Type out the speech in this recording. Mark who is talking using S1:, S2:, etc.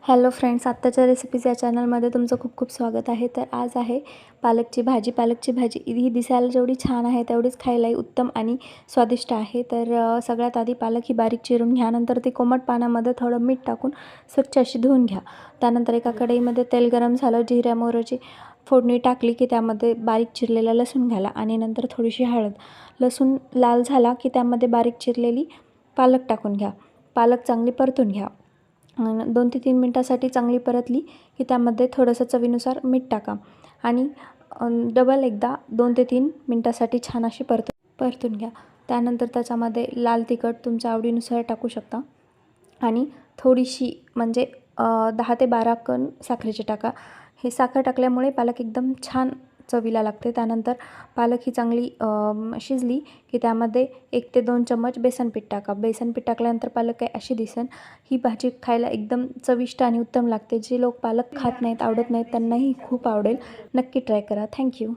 S1: Hello friends, आत्ताच्या recipes या चॅनलमध्ये तुमचं खूप खूप स्वागत आहे. तर आज आहे पालकची भाजी. पालकची भाजी ही दिसायला जेवढी छान आहे तेवढीच खायलाही उत्तम आणि स्वादिष्ट आहे. तर सगळ्यात आधी पालक ही बारीक चिरून घ्या. नंतर ती कोमट पाण्यामध्ये थोडं मीठ टाकून स्वच्छ अशी धुवून घ्या. त्यानंतर एका कढईमध्ये तेल गरम झालं, जिऱ्या मोहरीची फोडणी टाकली की त्यामध्ये बारीक चिरलेला लसूण घाला आणि नंतर थोडीशी हळद. लसूण लाल झाला की त्यामध्ये बारीक चिरलेली पालक टाकून घ्या. पालक चांगली परतून घ्या. 2 ते 3 मिनटासाठी चांगली परतली की त्यामध्ये थोडंसं चवीनुसार मीठ टाका आणि डबल एकदा 2 ते 3 मिनटासाठी छान अशी परतून घ्या. त्यानंतर त्याच्यामध्ये लाल तिखट तुमच्या आवडीनुसार टाकू शकता आणि थोडीशी म्हणजे 10 ते 12 कण साखरेची टाका. हे साखर टाकल्यामुळे पालक एकदम छान चवीला लागते. त्यानंतर पालक ही चांगली शिजली की त्यामध्ये 1 ते 2 चम्मच बेसन पीठ टाका. बेसन पीठ टाकल्यानंतर पालक काय अशी दिसेल. ही भाजी खायला एकदम चविष्ट आणि उत्तम लागते. जे लोक पालक खात नाहीत, आवडत नाहीत, त्यांनाही खूप आवडेल. नक्की ट्राय करा. थँक्यू.